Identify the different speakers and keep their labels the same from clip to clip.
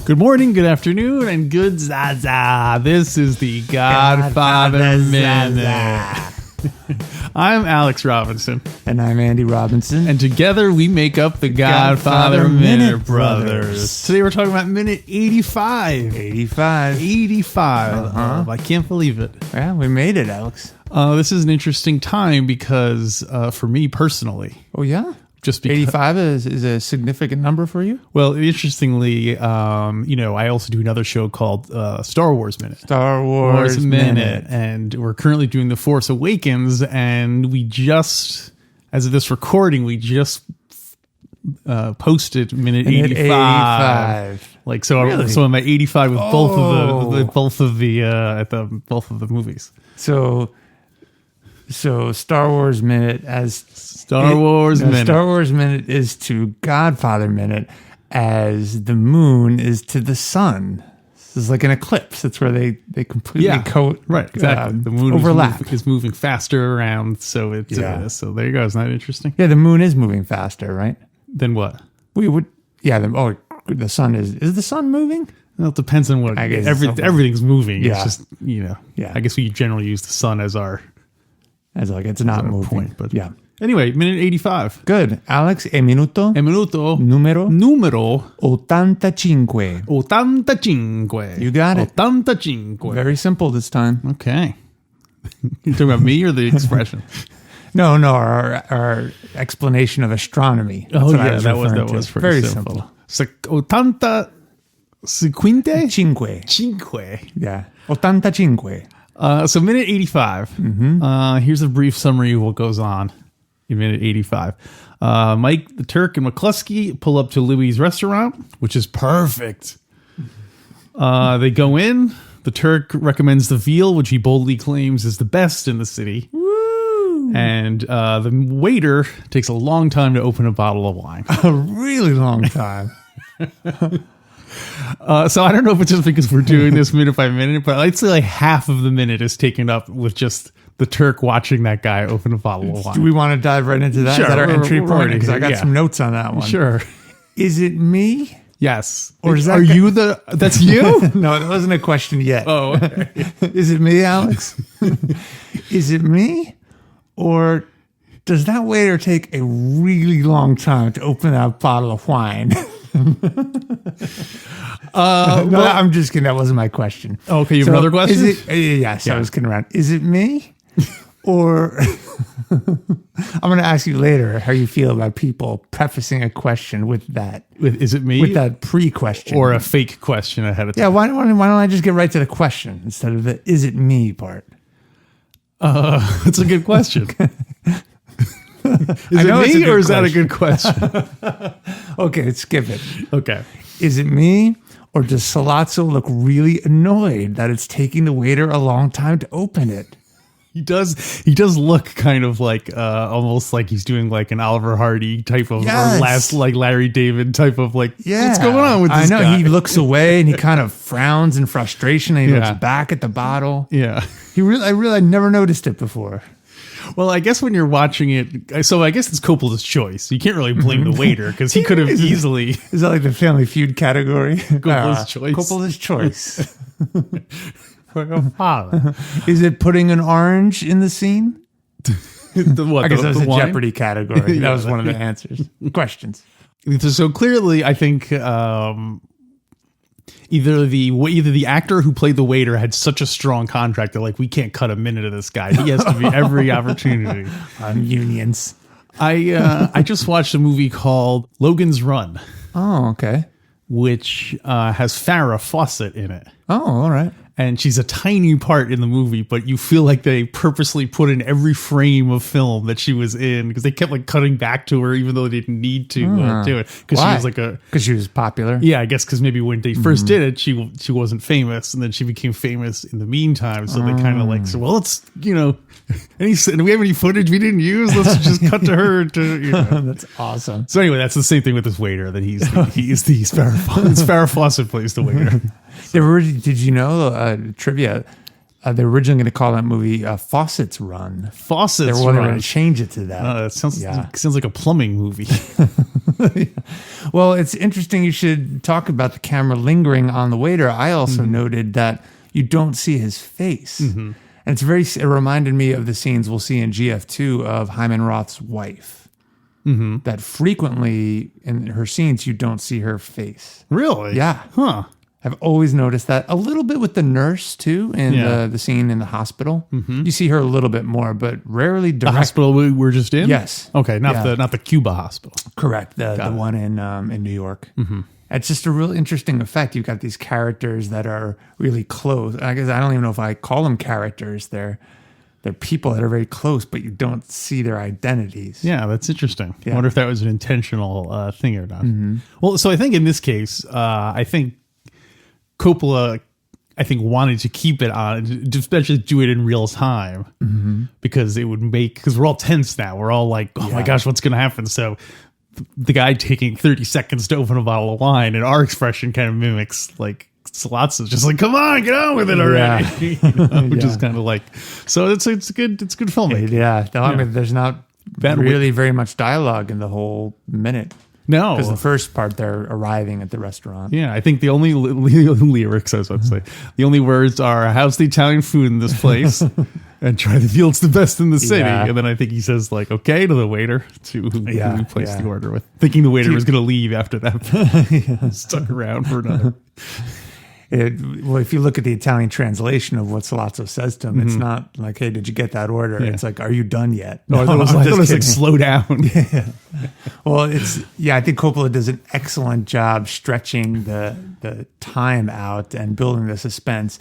Speaker 1: Good morning, good afternoon, and good zaza. This is the Godfather Minute. I'm Alex Robinson.
Speaker 2: And I'm Andy Robinson.
Speaker 1: And together we make up the Godfather Minute Brothers. Today we're talking about minute 85. 85. I can't believe it.
Speaker 2: Yeah, we made it, Alex.
Speaker 1: This is an interesting time because for me personally.
Speaker 2: Oh, yeah?
Speaker 1: Just because,
Speaker 2: 85 is a significant number for you?
Speaker 1: Well, interestingly, I also do another show called Star Wars Minute.
Speaker 2: Star Wars Minute.
Speaker 1: And we're currently doing The Force Awakens, and we just, as of this recording, we just posted minute 85. Like, so,
Speaker 2: really?
Speaker 1: So I'm at 85 with both of the movies.
Speaker 2: So Star Wars Minute
Speaker 1: Star Wars
Speaker 2: Minute is to Godfather Minute as the moon is to the sun. This is like an eclipse. That's where they completely
Speaker 1: right, exactly. The moon
Speaker 2: overlap.
Speaker 1: is moving faster around, so it's so there you go. Isn't that interesting?
Speaker 2: Yeah, the moon is moving faster, right?
Speaker 1: Then what?
Speaker 2: The sun is the sun moving?
Speaker 1: Well, it depends on what.
Speaker 2: I guess
Speaker 1: everything's moving.
Speaker 2: Yeah.
Speaker 1: It's just I guess we generally use the sun as our.
Speaker 2: As like it's not moving,
Speaker 1: point, but
Speaker 2: yeah.
Speaker 1: Anyway, minute 85.
Speaker 2: Good. Alex, minuto
Speaker 1: Numero
Speaker 2: 85.
Speaker 1: 85.
Speaker 2: You got it.
Speaker 1: 85.
Speaker 2: Very simple this time.
Speaker 1: Okay. You talking about me or the expression?
Speaker 2: No, our explanation of astronomy.
Speaker 1: That's that was
Speaker 2: very
Speaker 1: simple. 85. Cinque.
Speaker 2: Yeah. 85.
Speaker 1: So minute 85. Here's a brief summary of what goes on in minute 85. Mike, the Turk, and McCluskey pull up to Louis' restaurant, which is perfect. They go in. The Turk recommends the Veal, which he boldly claims is the best in the city.
Speaker 2: Woo!
Speaker 1: And the waiter takes a long time to open a bottle of wine.
Speaker 2: A really long time.
Speaker 1: So I don't know if it's just because we're doing this minute by minute, but I'd say like half of the minute is taken up with just the Turk watching that guy open a bottle of wine.
Speaker 2: Do we want to dive right into that?
Speaker 1: Sure.
Speaker 2: Is that our entry point? Because I got
Speaker 1: Yeah.
Speaker 2: some notes on that one.
Speaker 1: Sure.
Speaker 2: Is it me?
Speaker 1: Yes.
Speaker 2: Or is that
Speaker 1: Are you the... That's you?
Speaker 2: No, that wasn't a question yet.
Speaker 1: Oh, okay.
Speaker 2: Is it me, Alex? Is it me? Or does that waiter take a really long time to open that bottle of wine? No, I'm just kidding. That wasn't my question.
Speaker 1: Okay, you have another question?
Speaker 2: Is it? Yes, I was kidding around. Is it me? Or I'm going to ask you later how you feel about people prefacing a question with that.
Speaker 1: Is it me?
Speaker 2: With that pre-question.
Speaker 1: Or a fake question ahead of time?
Speaker 2: Yeah, why don't I just get right to the question instead of the is it me part?
Speaker 1: That's a good question. Is it me or is that a good question?
Speaker 2: Okay, let's skip it.
Speaker 1: Okay.
Speaker 2: Is it me or does Sollozzo look really annoyed that it's taking the waiter a long time to open it?
Speaker 1: He does look kind of like almost like he's doing like an Oliver Hardy type of or like Larry David type of like what's going on with this guy?
Speaker 2: I know. He looks away and he kind of frowns in frustration and he looks back at the bottle.
Speaker 1: Yeah.
Speaker 2: I never noticed it before.
Speaker 1: Well, I guess when you're watching it, so I guess it's Coppola's choice. You can't really blame the waiter because he could have easily.
Speaker 2: Is that like the Family Feud category?
Speaker 1: Coppola's choice.
Speaker 2: Coppola's choice.
Speaker 1: Like a father.
Speaker 2: Is it putting an orange in the scene?
Speaker 1: I guess
Speaker 2: that was a
Speaker 1: wine?
Speaker 2: Jeopardy category. That was one of the answers. Questions.
Speaker 1: So clearly, I think either the actor who played the waiter had such a strong contract that like we can't cut a minute of this guy. He has to be every opportunity.
Speaker 2: Unions.
Speaker 1: I just watched a movie called Logan's Run.
Speaker 2: Oh, okay.
Speaker 1: Which has Farrah Fawcett in it.
Speaker 2: Oh, all right.
Speaker 1: And she's a tiny part in the movie, but you feel like they purposely put in every frame of film that she was in because they kept like cutting back to her, even though they didn't need to do it. Because she was like
Speaker 2: because she was popular.
Speaker 1: Yeah, I guess because maybe when they first did it, she wasn't famous, and then she became famous in the meantime. So they kind of like, so well, let's do we have any footage we didn't use? Let's just cut to her.
Speaker 2: That's awesome.
Speaker 1: So anyway, that's the same thing with this waiter. That he's the Farrah Fawcett plays the waiter.
Speaker 2: Did you know trivia? They're originally going to call that movie Fawcett's Run.
Speaker 1: Fawcett's
Speaker 2: Run. They're
Speaker 1: Run.
Speaker 2: going to change it to that.
Speaker 1: That sounds like a plumbing movie.
Speaker 2: Well, it's interesting you should talk about the camera lingering on the waiter. I also noted that you don't see his face. And it reminded me of the scenes we'll see in GF2 of Hyman Roth's wife. That frequently in her scenes, you don't see her face.
Speaker 1: Really?
Speaker 2: Yeah.
Speaker 1: Huh.
Speaker 2: I've always noticed that a little bit with the nurse too in the scene in the hospital. You see her a little bit more, but rarely direct.
Speaker 1: The hospital we were just in?
Speaker 2: Yes.
Speaker 1: Okay, not the Cuba hospital.
Speaker 2: Correct. The one in New York. It's just a real interesting effect. You've got these characters that are really close. I guess I don't even know if I call them characters. They're people that are very close, but you don't see their identities.
Speaker 1: Yeah, that's interesting.
Speaker 2: Yeah.
Speaker 1: I wonder if that was an intentional thing or not. Well, so I think in this case, I think Coppola, wanted to keep it on, especially do it in real time, because it would because we're all tense now. We're all like, oh my gosh, what's going to happen? So the guy taking 30 seconds to open a bottle of wine, and our expression kind of mimics like Sollozzo's, just like, come on, get on with it already. Which is kind of like, so it's good filmmaking.
Speaker 2: Yeah. I mean, there's not really very much dialogue in the whole minute.
Speaker 1: No,
Speaker 2: because the first part they're arriving at the restaurant.
Speaker 1: Yeah, I think the only lyrics I was about to say, the only words are "How's the Italian food in this place?" and "Try the veal; it's the best in the city."
Speaker 2: Yeah.
Speaker 1: And then I think he says like "Okay" to the waiter who he placed the order with, thinking the waiter was going to leave after that. Stuck around for another.
Speaker 2: Well, if you look at the Italian translation of what Sollozzo says to him, it's not like, "Hey, did you get that order?" It's like, "Are you done yet?"
Speaker 1: No, I thought it was like, "Slow down."
Speaker 2: Yeah. Well, I think Coppola does an excellent job stretching the time out and building the suspense.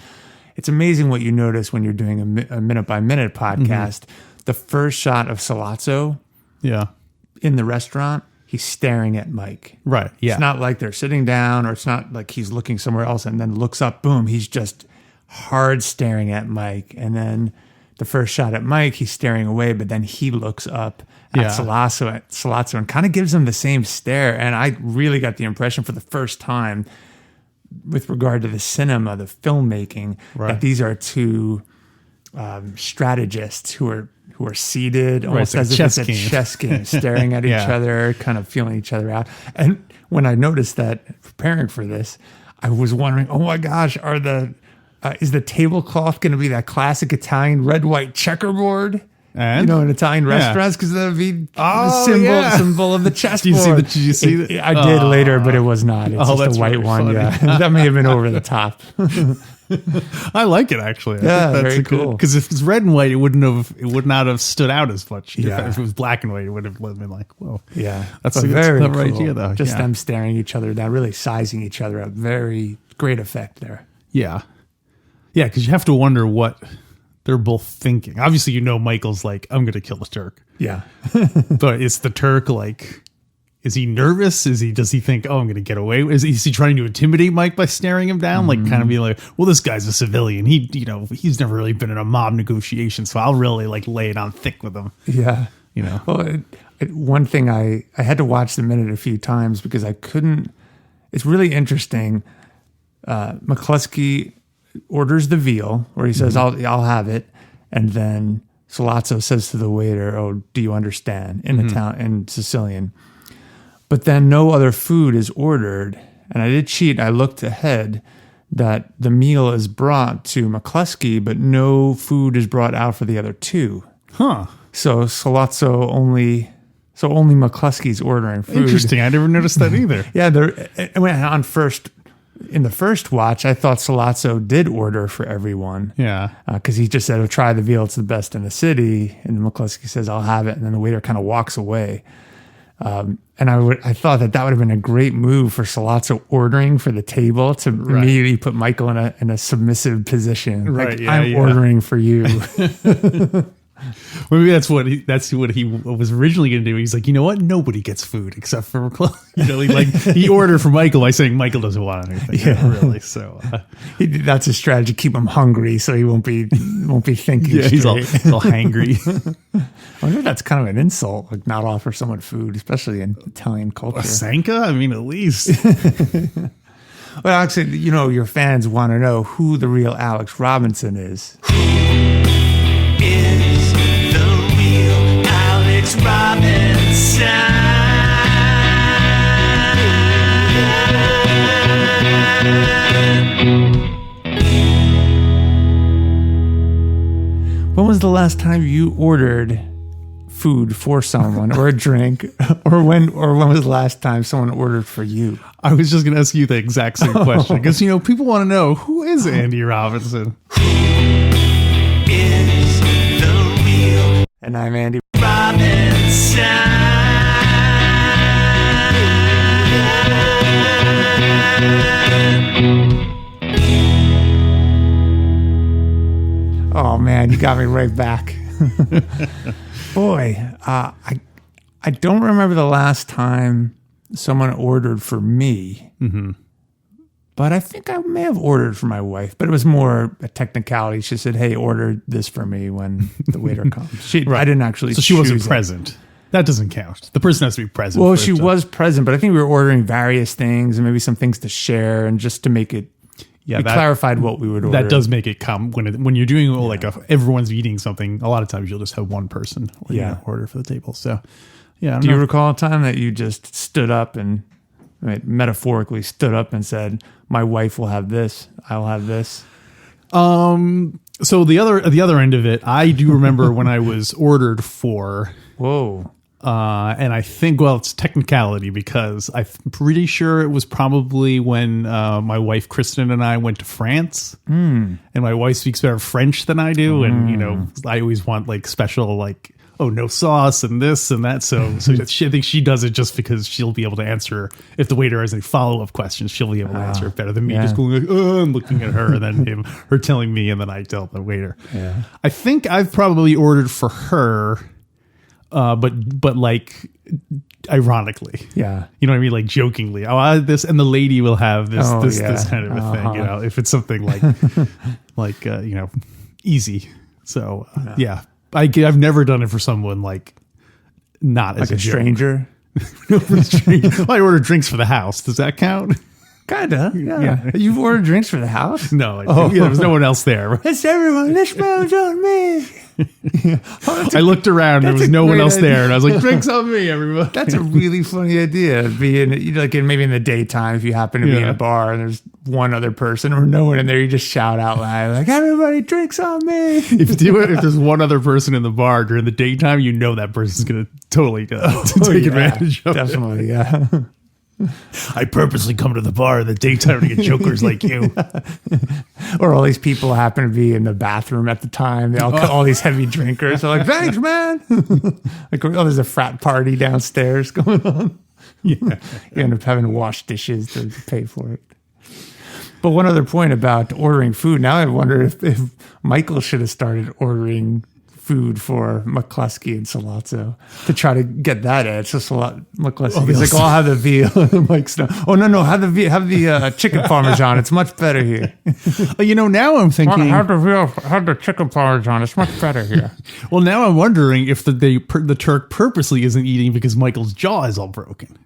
Speaker 2: It's amazing what you notice when you're doing a minute by minute podcast. The first shot of Sollozzo, in the restaurant, he's staring at Mike.
Speaker 1: Right. Yeah.
Speaker 2: It's not like they're sitting down, or it's not like he's looking somewhere else and then looks up. Boom. He's just hard staring at Mike. And then the first shot at Mike, he's staring away, but then he looks up at Sollozzo and kind of gives him the same stare. And I really got the impression for the first time, with regard to the cinema, the filmmaking, that these are two strategists who are seated almost as if it's a chess game, staring at each other, kind of feeling each other out. And when I noticed that preparing for this, I was wondering, oh my gosh, is the tablecloth going to be that classic Italian red, white checkerboard? And? In Italian restaurants, because that would be the symbol of the chessboard.
Speaker 1: Did you see that?
Speaker 2: I did later, but it was not. It's just a white
Speaker 1: really
Speaker 2: one.
Speaker 1: Funny.
Speaker 2: Yeah, that may have been over the top.
Speaker 1: I like it actually.
Speaker 2: Yeah, very cool.
Speaker 1: Because if it's red and white, it would not have stood out as much. Yeah. If it was black and white, it would have been like, whoa.
Speaker 2: Yeah,
Speaker 1: that's a very clever idea, though.
Speaker 2: Just them staring each other down, really sizing each other up. Very great effect there.
Speaker 1: Yeah, because you have to wonder what they're both thinking. Obviously, Michael's like, I'm going to kill the Turk.
Speaker 2: Yeah.
Speaker 1: But is the Turk like, is he nervous? Does he think, oh, I'm going to get away? Is he trying to intimidate Mike by staring him down? Like kind of be like, well, this guy's a civilian. He's never really been in a mob negotiation. So I'll really like lay it on thick with him.
Speaker 2: Yeah. Well, one thing I had to watch the minute a few times because I couldn't, it's really interesting. McCluskey orders the veal, where he says, I'll have it. And then Sollozzo says to the waiter, oh, do you understand? In Sicilian. But then no other food is ordered. And I did cheat. I looked ahead that the meal is brought to McCluskey, but no food is brought out for the other two.
Speaker 1: Huh.
Speaker 2: So Sollozzo only McCluskey's ordering food.
Speaker 1: Interesting. I never noticed that either.
Speaker 2: In the first watch, I thought Sollozzo did order for everyone.
Speaker 1: Yeah.
Speaker 2: Because he just said, oh, try the veal, it's the best in the city. And McCluskey says, I'll have it. And then the waiter kind of walks away. And I thought that would have been a great move for Sollozzo ordering for the table to immediately put Michael in a submissive position.
Speaker 1: Right.
Speaker 2: Like, I'm ordering for you.
Speaker 1: Maybe that's what he was originally going to do. He's like, you know what? Nobody gets food except for he ordered for Michael by saying Michael doesn't want anything.
Speaker 2: Yeah,
Speaker 1: really. So
Speaker 2: that's a strategy to keep him hungry, so he won't be thinking.
Speaker 1: Yeah, he's all hangry.
Speaker 2: I wonder if that's kind of an insult, like not offer someone food, especially in Italian culture.
Speaker 1: Sanka? I mean, at least.
Speaker 2: Well, actually, your fans want to know who the real Alex Robinson is.
Speaker 3: Is the real Alex Robinson?
Speaker 2: When was the last time you ordered food for someone or a drink, or when was the last time someone ordered for you?
Speaker 1: I was just going to ask you the exact same question because people want to know, who is Andy Robinson?
Speaker 3: Is the real
Speaker 2: And I'm Andy
Speaker 3: Robinson.
Speaker 2: Oh man, you got me right back. Boy, I don't remember the last time someone ordered for me.
Speaker 1: Mm-hmm.
Speaker 2: But I think I may have ordered for my wife, but it was more a technicality. She said, "Hey, order this for me when the waiter comes." I didn't actually.
Speaker 1: So she wasn't
Speaker 2: choose it.
Speaker 1: present. That doesn't count. The person has to be present.
Speaker 2: Well,
Speaker 1: for
Speaker 2: she
Speaker 1: it to-
Speaker 2: was present, but I think we were ordering various things and maybe some things to share, and just to make it.
Speaker 1: Yeah,
Speaker 2: we clarified what we would order.
Speaker 1: That does make it come when you're doing everyone's eating something. A lot of times you'll just have one person order for the table. So, yeah. I don't
Speaker 2: Do you
Speaker 1: know.
Speaker 2: recall a time that you just stood up and metaphorically stood up and said, "My wife will have this. I'll have this."
Speaker 1: So the other end of it, I do remember when I was ordered for.
Speaker 2: Whoa.
Speaker 1: And I think, it's technicality because I'm pretty sure it was probably when my wife Kristen and I went to France, and my wife speaks better French than I do, and I always want special no sauce and this and that. So I think she does it just because she'll be able to answer if the waiter has any follow up questions. She'll be able to answer it better than me just going I'm looking at her, and then her telling me, and then I tell the waiter.
Speaker 2: Yeah.
Speaker 1: I think I've probably ordered for her. But ironically,
Speaker 2: Yeah.
Speaker 1: you know what I mean? Like jokingly, I'll have this, and the lady will have this, this kind of a thing. If it's something easy. So I've never done it for someone not as
Speaker 2: Like a stranger.
Speaker 1: No, for a stranger. I order drinks for the house. Does that count?
Speaker 2: Kinda. Yeah. You've ordered drinks for the house?
Speaker 1: No. There was no one else there.
Speaker 2: It's everyone. This round's on me.
Speaker 1: I looked around. There
Speaker 2: that's
Speaker 1: was
Speaker 2: a
Speaker 1: no one
Speaker 2: great
Speaker 1: else
Speaker 2: idea.
Speaker 1: there, and I was like, "Drinks on me, everybody."
Speaker 2: That's a really funny idea. Being maybe in the daytime, if you happen to be in a bar and there's one other person or no one in there, you just shout out loud like, "Everybody, drinks on me!"
Speaker 1: If there's one other person in the bar during the daytime, that person's going to totally take advantage of it.
Speaker 2: Definitely, yeah.
Speaker 1: I purposely come to the bar in the daytime to get jokers like you.
Speaker 2: Or all these people happen to be in the bathroom at the time. They all these heavy drinkers. They're like, "Thanks, man." There's a frat party downstairs going on.
Speaker 1: Yeah.
Speaker 2: You end up having to wash dishes to pay for it. But one other point about ordering food. Now I wonder if Michael should have started ordering food for McCluskey and Sollozzo to try to get that edge. So McCluskey is like, "I'll have the veal." And Mike's no, have the chicken parmesan. It's much better here.
Speaker 1: Now I'm thinking,
Speaker 2: Have the chicken parmesan. It's much better here.
Speaker 1: well, now I'm wondering if the Turk purposely isn't eating because Michael's jaw is all broken.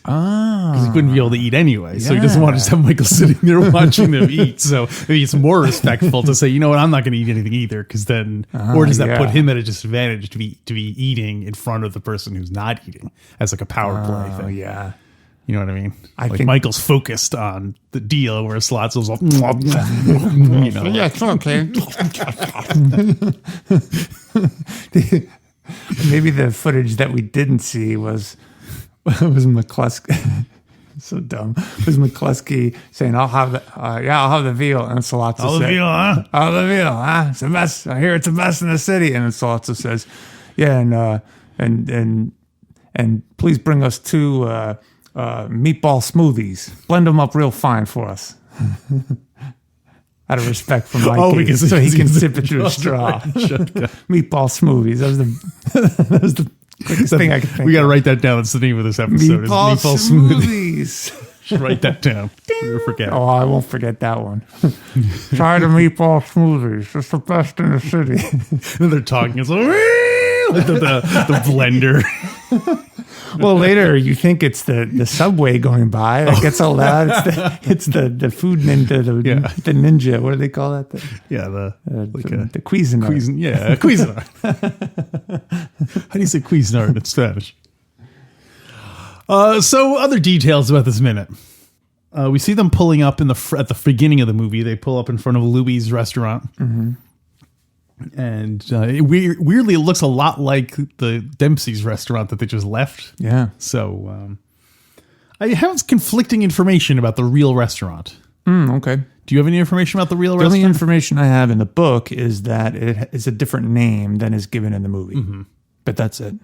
Speaker 1: Because he couldn't be able to eat anyway. So he doesn't want to just have Michael sitting there watching them eat. So maybe it's more respectful to say, "You know what, I'm not going to eat anything either." Because then, or does that put him at a disadvantage to be eating in front of the person who's not eating as a power play thing?
Speaker 2: Yeah.
Speaker 1: You know what I mean?
Speaker 2: I think
Speaker 1: Michael's focused on the deal, where Sollozzo's all,
Speaker 2: Yeah, it's okay. Maybe the footage that we didn't see was McCluskey. So dumb. Was McCluskey saying, "I'll have the veal," and Sollozzo
Speaker 1: "All the
Speaker 2: said,
Speaker 1: veal, huh?
Speaker 2: "All the veal, huh? It's the best. I hear it's the best in the city." And then Sollozzo says, "Yeah, and And please bring us 2 meatball smoothies. Blend them up real fine for us. Out of respect for Mikey, so he can sip it through a straw. Meatball smoothies. That was the quickest thing I could think
Speaker 1: We got to
Speaker 2: of.
Speaker 1: write that down. That's the name of this episode. is
Speaker 2: Meatball
Speaker 1: Smoothies.
Speaker 2: smoothies.
Speaker 1: Should write that down. Never forget.
Speaker 2: Oh, I won't forget that one. Try the meatball smoothies. It's the best in the city.
Speaker 1: And they're talking. It's like, the blender.
Speaker 2: Well, later you think it's the subway going by. It gets all loud. It's the food ninja, the ninja. What do they call that? The Cuisinart.
Speaker 1: Yeah, Cuisinart. How do you say Cuisinart in Spanish? So other details about this minute. We see them pulling up at the beginning of the movie. They pull up in front of Louis' restaurant. Mm-hmm. And weirdly, it looks a lot like the Dempsey's restaurant that they just left.
Speaker 2: Yeah.
Speaker 1: So I have conflicting information about the real restaurant.
Speaker 2: Okay.
Speaker 1: Do you have any information about the real
Speaker 2: The only
Speaker 1: restaurant?
Speaker 2: information I have in the book is that it is a different name than is given in the movie. Mm-hmm. But that's it.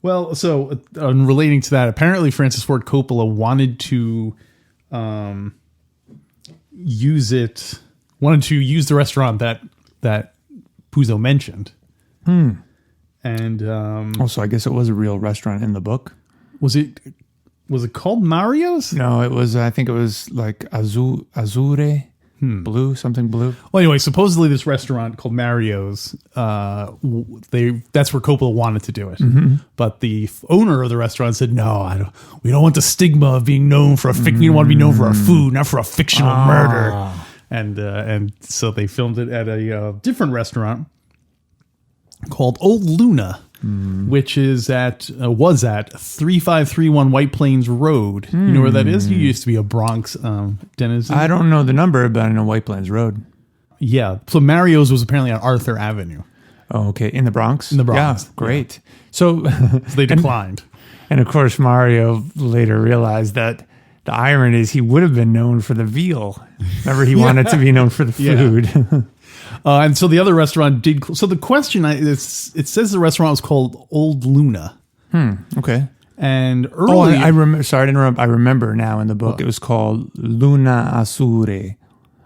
Speaker 1: Well, so relating to that, apparently Francis Ford Coppola wanted to use the restaurant that Puzo mentioned. And
Speaker 2: Also, I guess it was a real restaurant in the book.
Speaker 1: was it called Mario's?
Speaker 2: No, it was. I think it was like Azure, blue, something blue.
Speaker 1: Well, anyway, supposedly this restaurant called Mario's, that's where Coppola wanted to do it. Mm-hmm. But the owner of the restaurant said, "No, we don't want the stigma of being known for we don't want to be known for our food, not for a fictional murder." And so they filmed it at a different restaurant called Old Luna, which was at 3531 White Plains Road. You know where that is? You used to be a Bronx denizen.
Speaker 2: I don't know the number, but I know White Plains Road.
Speaker 1: Yeah. So Mario's was apparently on Arthur Avenue.
Speaker 2: Oh, okay. In the Bronx?
Speaker 1: In the Bronx.
Speaker 2: Yeah, great. So
Speaker 1: they declined.
Speaker 2: And of course, Mario later realized that the irony is he would have been known for the veal. Remember, he wanted to be known for the food.
Speaker 1: And so the other restaurant did. So the question, it says the restaurant was called Old Luna.
Speaker 2: Okay.
Speaker 1: And
Speaker 2: Oh,
Speaker 1: early,
Speaker 2: I remember. Sorry to interrupt. I remember now in the book it was called Luna Azure,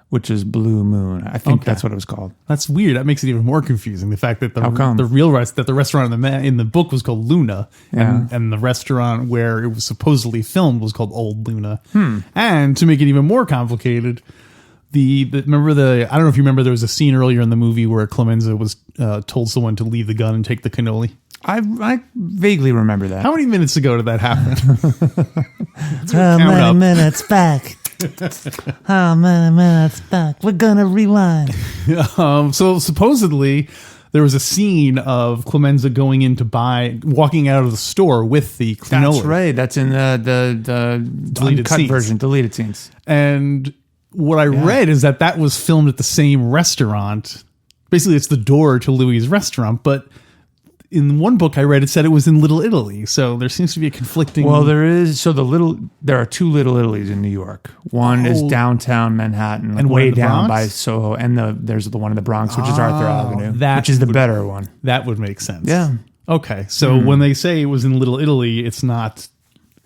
Speaker 2: which is Blue Moon. I think that's what it was called.
Speaker 1: that's weird. That makes it even more confusing. The fact that
Speaker 2: How come?
Speaker 1: the restaurant in the book was called Luna, and the restaurant where it was supposedly filmed was called Old Luna. And to make it even more complicated, I don't know if you remember, there was a scene earlier in the movie where Clemenza was told someone to leave the gun and take the cannoli.
Speaker 2: I vaguely remember that.
Speaker 1: How many minutes ago did that happen?
Speaker 4: How many minutes back? How many minutes back? We're gonna rewind.
Speaker 1: So supposedly there was a scene of Clemenza walking out of the store with the cannoli.
Speaker 2: That's right. That's in the
Speaker 1: Deleted
Speaker 2: uncut
Speaker 1: scenes.
Speaker 2: version, deleted scenes.
Speaker 1: And what I read is that was filmed at the same restaurant. Basically, it's the door to Louis' restaurant, but in one book I read, it said it was in Little Italy. So there seems to be a conflicting.
Speaker 2: Well, there is. So there are 2 Little Italies in New York. One is downtown Manhattan,
Speaker 1: And one
Speaker 2: way
Speaker 1: in the
Speaker 2: down
Speaker 1: Bronx?
Speaker 2: by Soho, and there's the one in the Bronx, which is Arthur Avenue,
Speaker 1: that
Speaker 2: which is the
Speaker 1: would-
Speaker 2: better one.
Speaker 1: That would make sense.
Speaker 2: Yeah.
Speaker 1: Okay. So when they say it was in Little Italy, it's not.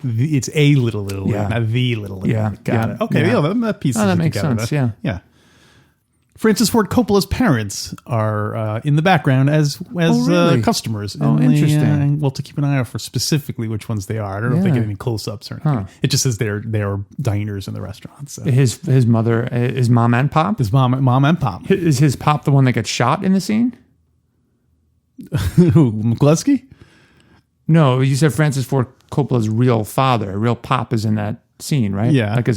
Speaker 1: It's a Little Italy,
Speaker 2: Yeah.
Speaker 1: not the Little Italy.
Speaker 2: Yeah.
Speaker 1: Got
Speaker 2: Yeah.
Speaker 1: it. Okay.
Speaker 2: Yeah.
Speaker 1: Yeah. That piece.
Speaker 2: Oh, that makes sense. Yeah.
Speaker 1: Yeah. Francis Ford Coppola's parents are in the background as
Speaker 2: really?
Speaker 1: customers.
Speaker 2: Oh, interesting.
Speaker 1: Well, to keep an eye out for specifically which ones they are. I don't know if they
Speaker 2: Yeah.
Speaker 1: get any close-ups or anything. It just says they're diners in the restaurant. So.
Speaker 2: His mother, his mom and pop.
Speaker 1: His mom and pop.
Speaker 2: Is his pop the one that gets shot in the scene?
Speaker 1: Who, McCluskey?
Speaker 2: No, you said Francis Ford Coppola's real father, real pop, is in that scene, right?
Speaker 1: Yeah.
Speaker 2: Like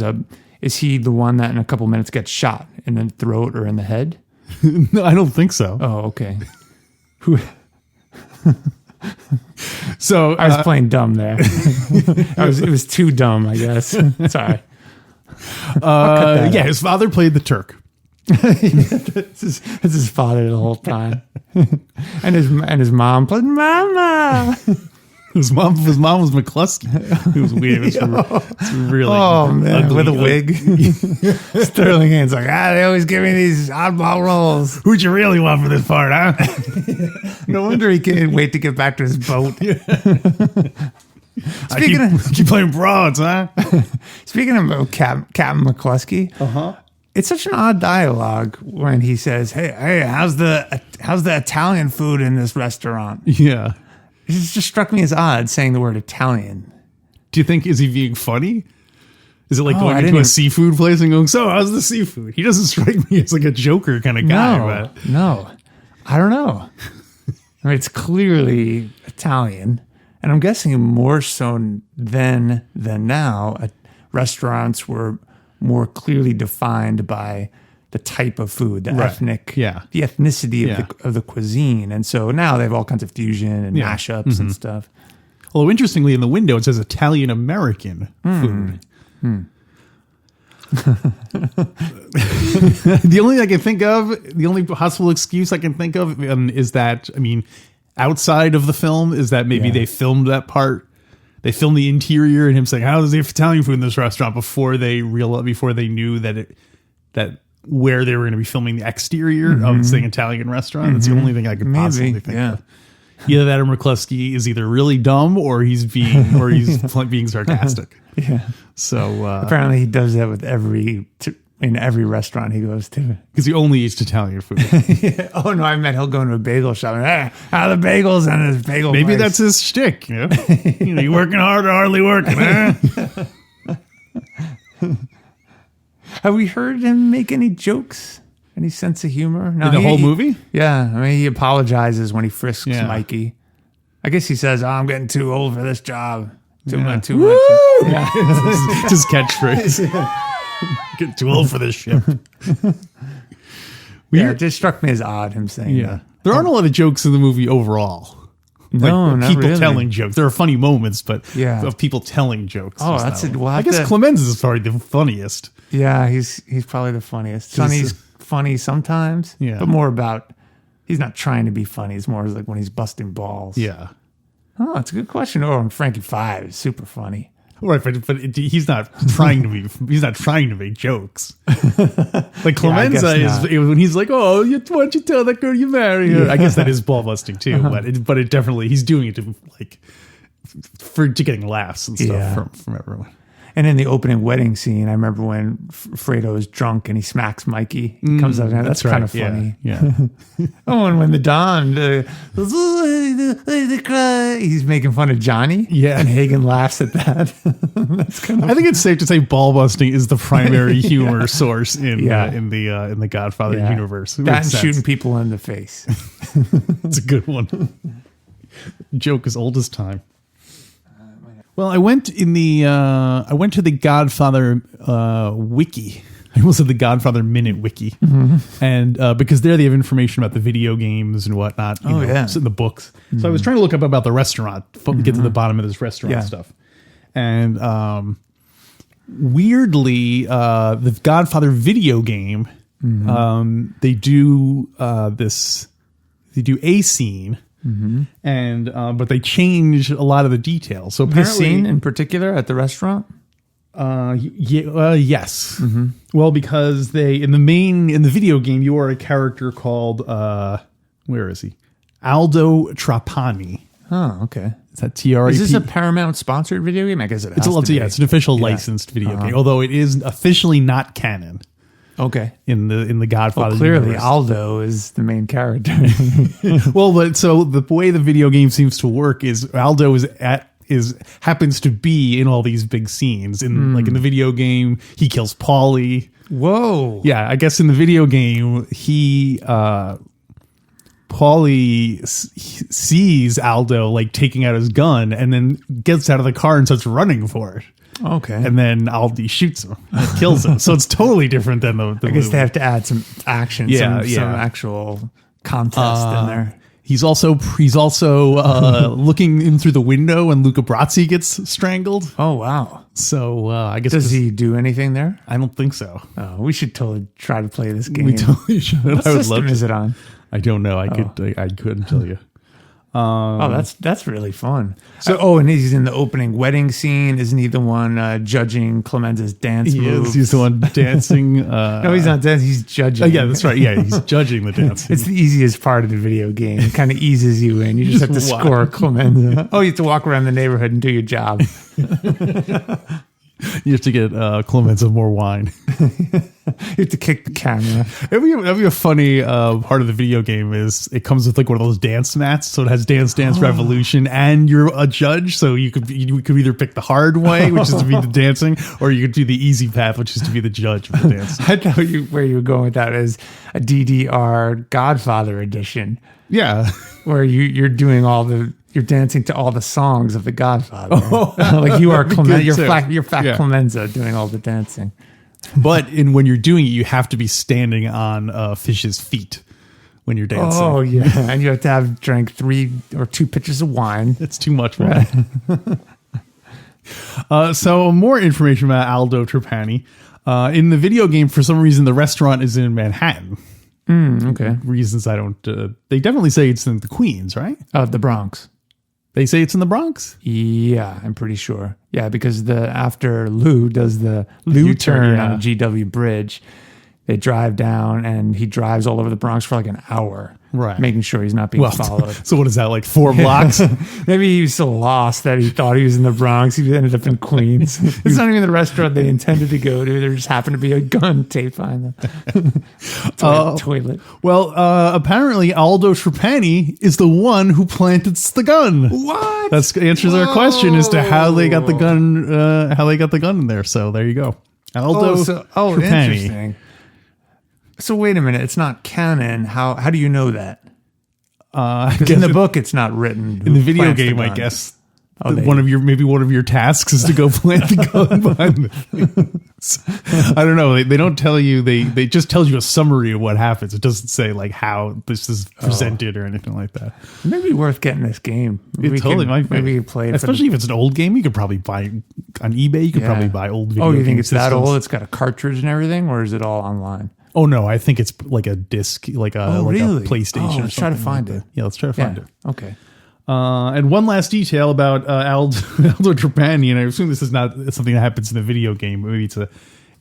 Speaker 2: is he the one that in a couple minutes gets shot in the throat or in the head?
Speaker 1: No, I don't think so.
Speaker 2: Oh, okay. Who?
Speaker 1: So
Speaker 2: I was playing dumb there. It was too dumb, I guess. Sorry.
Speaker 1: yeah, his father played the Turk.
Speaker 2: It's his father the whole time, and his mom played Mama.
Speaker 1: His mom was McCluskey. It was weird. It's really
Speaker 2: man,
Speaker 1: ugly,
Speaker 2: with a wig. Sterling Haynes like, they always give me these oddball roles.
Speaker 1: Who'd you really want for this part, huh?
Speaker 2: No wonder he can't wait to get back to his boat.
Speaker 1: Keep playing broads, huh?
Speaker 2: Speaking of Captain McCluskey, it's such an odd dialogue when he says, "Hey, how's the Italian food in this restaurant?"
Speaker 1: Yeah.
Speaker 2: It just struck me as odd saying the word Italian.
Speaker 1: Do you think, is he being funny? Is it like
Speaker 2: I
Speaker 1: going into
Speaker 2: didn't
Speaker 1: a seafood place and going, so how's the seafood? He doesn't strike me as like a joker kind of guy.
Speaker 2: No, I don't know. I mean, it's clearly Italian, and I'm guessing more so then than now. Restaurants were more clearly defined by the type of food, the ethnicity of the cuisine, and so now they have all kinds of fusion and mashups and stuff.
Speaker 1: Although interestingly, in the window it says Italian American food. The only thing I can think of, the only possible excuse I can think of is that, I mean, outside of the film, is that maybe they filmed that part. They filmed the interior and him saying, "How is the Italian food in this restaurant?" before they knew that where they were going to be filming the exterior of this Italian restaurant. That's the only thing I could possibly think of. Either that or McCluskey is either really dumb or he's being being sarcastic.
Speaker 2: Yeah.
Speaker 1: So
Speaker 2: apparently he does that with every restaurant he goes to.
Speaker 1: Because he only eats Italian food.
Speaker 2: Oh no, I meant he'll go into a bagel shop and how are the bagels and his bagel.
Speaker 1: Maybe
Speaker 2: place?
Speaker 1: that's his shtick. You know, you working hard or hardly working, huh?
Speaker 2: Have we heard him make any jokes? Any sense of humor? No,
Speaker 1: in the whole movie?
Speaker 2: Yeah. I mean, he apologizes when he frisks Mikey. I guess he says, I'm getting too old for this job. Too much. Yeah.
Speaker 1: It's his catchphrase. Getting too old for this shit.
Speaker 2: It just struck me as odd, him saying that.
Speaker 1: There aren't a lot of jokes in the movie overall.
Speaker 2: No, not
Speaker 1: people
Speaker 2: really.
Speaker 1: telling jokes. There are funny moments, but of people telling jokes.
Speaker 2: Oh, that's it.
Speaker 1: I guess Clemens is probably the funniest.
Speaker 2: Yeah, he's probably the funniest. Sonny's funny sometimes, but more about he's not trying to be funny. It's more like when he's busting balls.
Speaker 1: Yeah.
Speaker 2: Oh, that's a good question. Oh, and Frankie Five is super funny.
Speaker 1: Right, but he's not trying to be. He's not trying to make jokes. Like Clemenza is when he's like, "Oh, why don't you tell that girl you marry her?" I guess that is ball busting too, but it definitely he's doing it to getting laughs and stuff from everyone.
Speaker 2: And in the opening wedding scene, I remember when Fredo is drunk and he smacks Mikey. He comes up and that's kind of funny.
Speaker 1: Yeah.
Speaker 2: Oh, and when the Don, he's making fun of Johnny.
Speaker 1: Yeah.
Speaker 2: And Hagen laughs at that. That's kind of
Speaker 1: I think it's safe to say ball busting is the primary humor source in the Godfather universe.
Speaker 2: That and shooting people in the face.
Speaker 1: It's a good one. Joke as old as time. Well, I went to the Godfather wiki. I almost said the Godfather Minute wiki, and because there they have information about the video games and whatnot. It's in the books. So I was trying to look up about the restaurant, get to the bottom of this restaurant stuff, and weirdly, the Godfather video game, they do a scene. And but they change a lot of the details. So apparently,
Speaker 2: this scene in particular at the restaurant.
Speaker 1: Yes. Well, because in the video game, you are a character called where is he? Aldo Trapani.
Speaker 2: Oh, okay.
Speaker 1: Is that TRAP?
Speaker 2: Is this a Paramount sponsored video game? I guess it's
Speaker 1: an official licensed video game, although it is officially not canon.
Speaker 2: Okay.
Speaker 1: In the Godfather
Speaker 2: clearly
Speaker 1: universe.
Speaker 2: Aldo is the main character.
Speaker 1: Well, but so the way the video game seems to work is Aldo happens to be in all these big scenes. Like in the video game, he kills Paulie.
Speaker 2: Whoa.
Speaker 1: Yeah, I guess in the video game, Paulie sees Aldo like taking out his gun and then gets out of the car and starts running for it.
Speaker 2: Okay.
Speaker 1: And then Aldi shoots him and kills him. So it's totally different than the
Speaker 2: I guess
Speaker 1: movie.
Speaker 2: they have to add some action, some actual contest in there.
Speaker 1: He's also looking in through the window when Luca Brasi gets strangled.
Speaker 2: Oh, wow.
Speaker 1: So I guess...
Speaker 2: Does he do anything there?
Speaker 1: I don't think so.
Speaker 2: Oh, we should totally try to play this game.
Speaker 1: We totally should.
Speaker 2: What system is it on?
Speaker 1: I don't know. I couldn't tell you.
Speaker 2: That's really fun. So, and he's in the opening wedding scene. Isn't he the one judging Clemenza's dance moves?
Speaker 1: He's the one dancing.
Speaker 2: No, he's not dancing. He's judging.
Speaker 1: Yeah, that's right. Yeah, he's judging the dance.
Speaker 2: It's the easiest part of the video game. It kind of eases you in. You just have to score Clemenza. Oh, you have to walk around the neighborhood and do your job.
Speaker 1: You have to get Clemenza more wine.
Speaker 2: You have to kick the camera.
Speaker 1: That'd be a funny part of the video game is it comes with like one of those dance mats. So it has Dance Revolution and you're a judge. So you could either pick the hard way, which is to be the dancing, or you could do the easy path, which is to be the judge of the dance.
Speaker 2: I know where you were going with that is a DDR Godfather edition.
Speaker 1: Yeah.
Speaker 2: Where you're doing you're dancing to all the songs of the Godfather. Like you are Clemenza, you're fat Clemenza doing all the dancing.
Speaker 1: But when you're doing it, you have to be standing on Fish's feet when you're dancing.
Speaker 2: Oh yeah, and you have to have drank 3 or 2 pitchers of wine.
Speaker 1: It's too much wine. So more information about Aldo Trapani. In the video game, for some reason, the restaurant is in Manhattan.
Speaker 2: Okay.
Speaker 1: Reasons I don't. They definitely say it's in the Queens, right?
Speaker 2: The Bronx.
Speaker 1: They say it's in the Bronx?
Speaker 2: Yeah, I'm pretty sure. Yeah, because after Lou does the U-turn on the GW Bridge, they drive down and he drives all over the Bronx for like an hour.
Speaker 1: Right.
Speaker 2: Making sure he's not being followed.
Speaker 1: So what is that, like 4 blocks?
Speaker 2: Maybe he was so lost that he thought he was in the Bronx. He ended up in Queens. It's not even the restaurant they intended to go to. There just happened to be a gun taped behind the toilet.
Speaker 1: Well, apparently Aldo Trapani is the one who planted the gun.
Speaker 2: What?
Speaker 1: That answers our question as to how they got the gun, in there. So there you go. Aldo Trapani.
Speaker 2: Interesting. So wait a minute, it's not canon. How do you know that? In the book, it's not written.
Speaker 1: In the video game, I guess one of your tasks is to go plant the gun behind the thing. I don't know. They don't tell you. They just tell you a summary of what happens. It doesn't say like how this is presented or anything like that.
Speaker 2: Maybe worth getting this game.
Speaker 1: It totally might be.
Speaker 2: Maybe you play it,
Speaker 1: especially if it's an old game. You could probably buy on eBay. You could probably buy old video.
Speaker 2: Oh, you think it's
Speaker 1: systems.
Speaker 2: that old? It's got a cartridge and everything, or is it all online?
Speaker 1: Oh no, I think it's like a disc, like a PlayStation.
Speaker 2: Let's try to find it.
Speaker 1: Yeah, let's try to find it.
Speaker 2: Okay.
Speaker 1: And one last detail about Aldo Trapani, and I assume this is not something that happens in the video game. Maybe it's a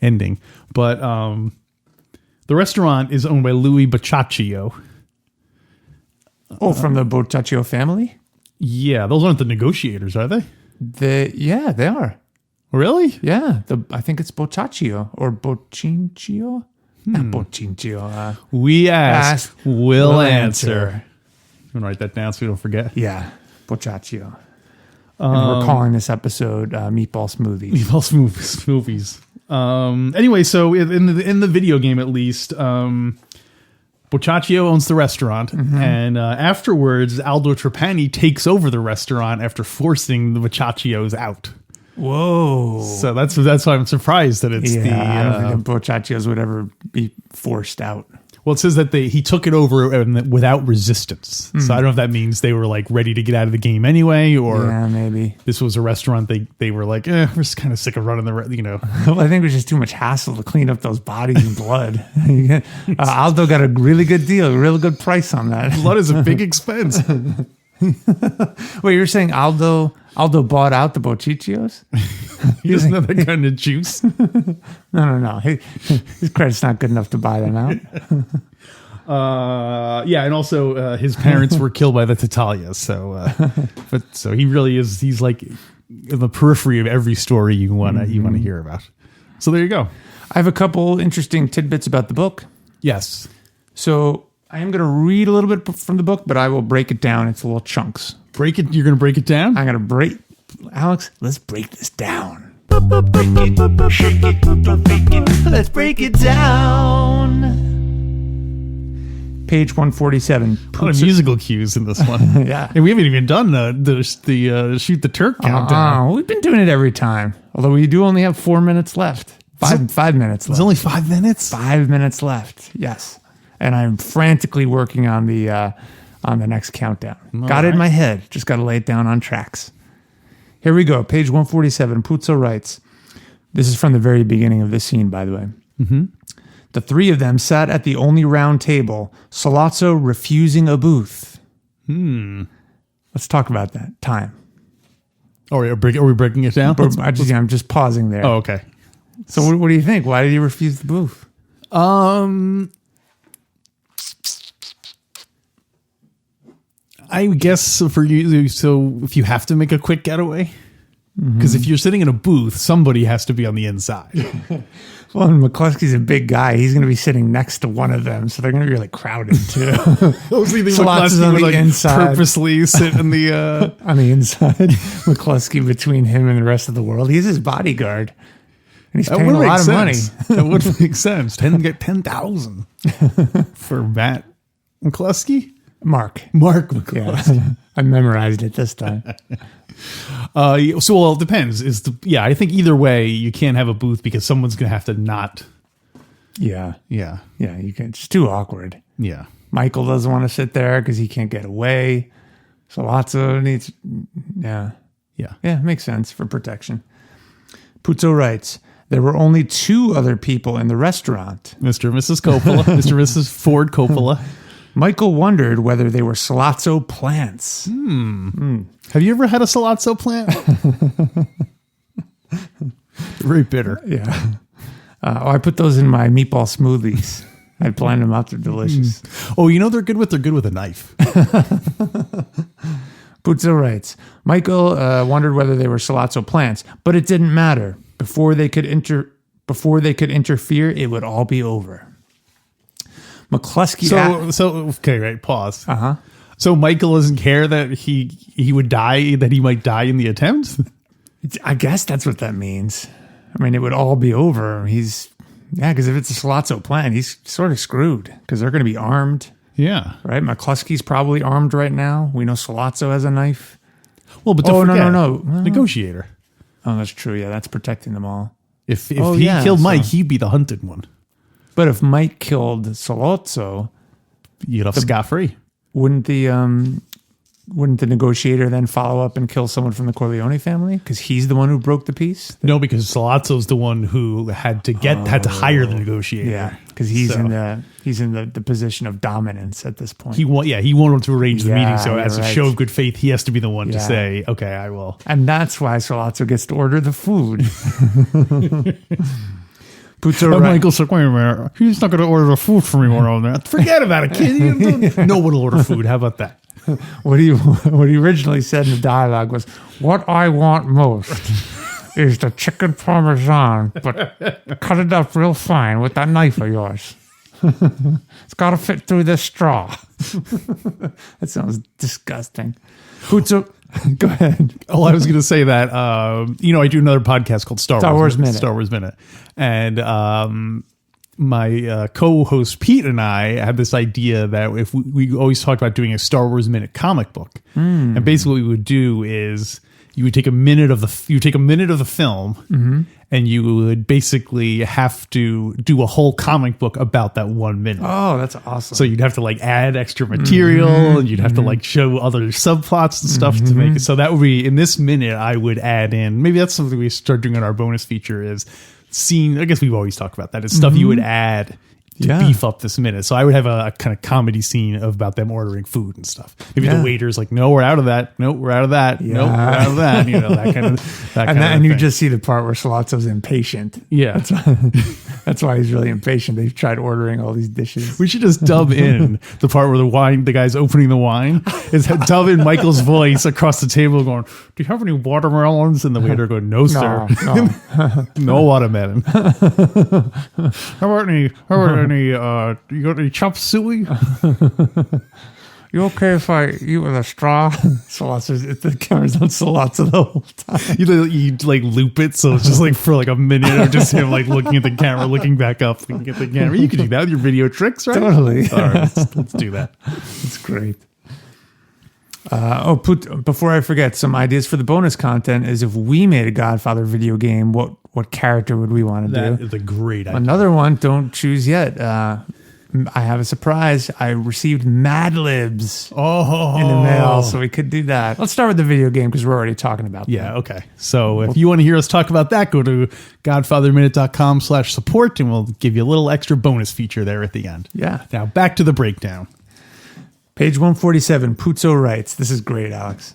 Speaker 1: ending, but the restaurant is owned by Louis Boccaccio.
Speaker 2: From the Boccaccio family?
Speaker 1: Yeah, those aren't the negotiators, are they?
Speaker 2: They are.
Speaker 1: Really?
Speaker 2: Yeah, I think it's Boccaccio or Boccincio. Not Boccincio.
Speaker 1: We ask, we'll answer. You want to write that down so we don't forget?
Speaker 2: Yeah, Boccaccio. And we're calling this episode Meatball Smoothies.
Speaker 1: Meatball Smoothies. Anyway, so in the video game, at least, Boccaccio owns the restaurant, and afterwards, Aldo Trapani takes over the restaurant after forcing the Boccaccios out.
Speaker 2: Whoa!
Speaker 1: So that's why I'm surprised that it's the.
Speaker 2: I don't think the Boccaccios would ever be forced out. Well,
Speaker 1: it says that he took it over without resistance. So I don't know if that means they were like ready to get out of the game anyway, or
Speaker 2: maybe
Speaker 1: this was a restaurant they were like, we're just kind of sick of running
Speaker 2: Well, I think it was just too much hassle to clean up those bodies and blood. Aldo got a really good deal, a really good price on that.
Speaker 1: Blood is a big expense.
Speaker 2: Wait, you're saying Aldo bought out the Boccaccios?
Speaker 1: He doesn't have that kind of juice.
Speaker 2: No. His credit's not good enough to buy them out.
Speaker 1: And also his parents were killed by the Tatalias. So he really is. He's like in the periphery of every story you want to hear about. So there you go.
Speaker 2: I have a couple interesting tidbits about the book.
Speaker 1: Yes.
Speaker 2: So I am going to read a little bit from the book, but I will break it down into little chunks.
Speaker 1: Break it. You're going to break it down?
Speaker 2: I'm going to break. Alex, let's break this down.
Speaker 3: Break it, shake it, don't fake it.
Speaker 4: Let's break it down.
Speaker 2: Page 147.
Speaker 1: A lot of musical cues in this one.
Speaker 2: Yeah.
Speaker 1: And we haven't even done the Shoot the Turk countdown.
Speaker 2: We've been doing it every time. Although we do only have 4 minutes left. 5 minutes left.
Speaker 1: It's only 5 minutes?
Speaker 2: 5 minutes left. Yes. And I'm frantically working on the next countdown. Got it in my head. Just got to lay it down on tracks. Here we go. Page 147. Puzo writes. This is from the very beginning of this scene, by the way. The 3 of them sat at the only round table, Sollozzo refusing a booth. Let's talk about that. Time.
Speaker 1: Oh, are we breaking it down?
Speaker 2: I'm just pausing there.
Speaker 1: Oh, okay.
Speaker 2: So what do you think? Why did he refuse the booth?
Speaker 1: I guess for you, so if you have to make a quick getaway, because if you're sitting in a booth, somebody has to be on the inside.
Speaker 2: Well, and McCluskey's a big guy. He's going to be sitting next to one of them, so they're going to be really crowded too.
Speaker 1: Mostly the
Speaker 2: McCluskey
Speaker 1: would
Speaker 2: would
Speaker 1: inside. Purposely sit in the
Speaker 2: on the inside. McCluskey between him and the rest of the world. He's his bodyguard, and he's paying a lot of money.
Speaker 1: That would make sense. Get 10,000 for Matt McCluskey. Mark McCluskey.
Speaker 2: Yeah. I memorized it this time.
Speaker 1: So it depends. I think either way you can't have a booth because someone's gonna have to not.
Speaker 2: Yeah.
Speaker 1: You
Speaker 2: can. It's too awkward.
Speaker 1: Yeah.
Speaker 2: Michael doesn't want to sit there because he can't get away. Sollozzo needs. Yeah. Makes sense for protection. Puzo writes, there were only 2 other people in the restaurant.
Speaker 1: Mr. and Mrs. Coppola, Mr. and Mrs. Ford Coppola.
Speaker 2: Michael wondered whether they were Sollozzo plants.
Speaker 1: Have you ever had a Sollozzo plant? Very bitter.
Speaker 2: Yeah. I put those in my meatball smoothies. I blend them out. They're delicious.
Speaker 1: Oh, they're good with a knife.
Speaker 2: Puzo writes, Michael wondered whether they were Sollozzo plants, but it didn't matter. Before they could interfere, it would all be over. McCluskey.
Speaker 1: Okay, right. Pause. So Michael doesn't care that he would die, that he might die in the attempt.
Speaker 2: I guess that's what that means. I mean, it would all be over. Because if it's a Sollozzo plant, he's sort of screwed because they're going to be armed.
Speaker 1: Yeah.
Speaker 2: Right. McCluskey's probably armed right now. We know Sollozzo has a knife.
Speaker 1: Well, but no.
Speaker 2: Well,
Speaker 1: Negotiator.
Speaker 2: Oh, that's true. Yeah, that's protecting them all.
Speaker 1: If he killed Mike, he'd be the hunted one.
Speaker 2: But if Mike killed Sollozzo,
Speaker 1: you'd have scot-free.
Speaker 2: Wouldn't the negotiator then follow up and kill someone from the Corleone family because he's the one who broke the peace?
Speaker 1: No, because Sollozzo's the one who had to hire the negotiator.
Speaker 2: Yeah, because he's in the position of dominance at this point.
Speaker 1: He wanted to arrange the meeting, so as a show of good faith, he has to be the one to say, "Okay, I will."
Speaker 2: And that's why Sollozzo gets to order the food.
Speaker 1: Michael's like, wait a minute, he's not going to order the food for me more on that. Forget about it, kid. No one will order food. How about that?
Speaker 2: What he originally said in the dialogue was, "What I want most is the chicken parmesan, but cut it up real fine with that knife of yours. It's got to fit through this straw." That sounds disgusting. Puzo, go ahead.
Speaker 1: Oh, I was going to say that, I do another podcast called Star Wars Minute. And my co-host Pete and I had this idea that if we always talked about doing a Star Wars Minute comic book. And basically what we would do is you would take a minute of the film and you would basically have to do a whole comic book about that 1 minute.
Speaker 2: Oh, that's awesome.
Speaker 1: So you'd have to add extra material and you'd have to show other subplots and stuff to make it. So that would be, in this minute, I would add in, maybe that's something we start doing in our bonus feature is scene. I guess we've always talked about that. It's stuff you would add to beef up this minute. So I would have a kind of comedy scene about them ordering food and stuff. Maybe the waiter's like, "No, we're out of that. No, we're out of that. No, we're out of that." That kind of
Speaker 2: and you just see the part where Sollozzo's impatient.
Speaker 1: Yeah.
Speaker 2: That's why he's really impatient. They've tried ordering all these dishes.
Speaker 1: We should just dub in the part where the guy's opening the wine. Is dub in Michael's voice across the table going, "Do you have any watermelons?" And the waiter going, "No, sir. No watermelon." How about any you got any chop suey?
Speaker 2: You okay if I eat with a straw? The camera's on Sollozzo the whole time.
Speaker 1: You loop it so it's just for a minute of just him looking at the camera, looking back up, looking at the camera. You could do that with your video tricks, right?
Speaker 2: Totally.
Speaker 1: All right, let's do that.
Speaker 2: It's great. Before I forget, some ideas for the bonus content is if we made a Godfather video game, what character would we want to do?
Speaker 1: That is a great idea.
Speaker 2: Another one, don't choose yet. I have a surprise. I received Mad Libs in the mail, so we could do that. Let's start with the video game because we're already talking about that.
Speaker 1: Yeah, okay. So if you want to hear us talk about that, go to godfatherminute.com/support and we'll give you a little extra bonus feature there at the end.
Speaker 2: Yeah.
Speaker 1: Now back to the breakdown.
Speaker 2: Page 147, Puzo writes, this is great, Alex.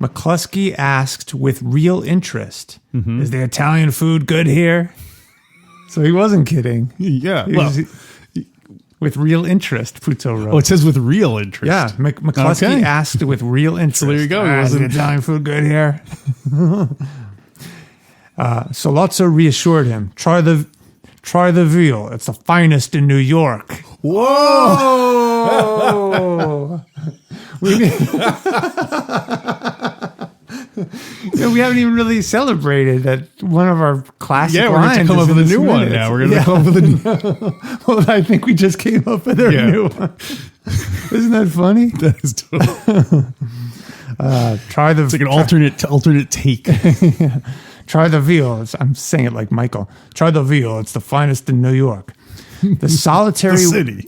Speaker 2: McCluskey asked with real interest, is the Italian food good here? So he wasn't kidding.
Speaker 1: Yeah.
Speaker 2: He was- with real interest, Puzo wrote.
Speaker 1: Oh, it says with real interest.
Speaker 2: Yeah, McCluskey
Speaker 1: Okay.
Speaker 2: asked with real interest.
Speaker 1: So there you go. He
Speaker 2: Is the
Speaker 1: wasn't-
Speaker 2: Italian food good here? Sollozzo reassured him, try the veal. It's the finest in New York.
Speaker 1: Whoa!
Speaker 2: We haven't even really celebrated that one of our classic
Speaker 1: Yeah, we're going to
Speaker 2: lines
Speaker 1: come
Speaker 2: is
Speaker 1: up
Speaker 2: in
Speaker 1: with a
Speaker 2: this
Speaker 1: new one
Speaker 2: minute.
Speaker 1: now. We're going to come up with a new
Speaker 2: Well, I think we just came up with a
Speaker 1: Yeah.
Speaker 2: new one. Isn't that funny?
Speaker 1: That is totally,
Speaker 2: Try the
Speaker 1: it's like an alternate take.
Speaker 2: Try the veal. I'm saying it like Michael. Try the veal. It's the finest in New York. The solitary
Speaker 1: The city.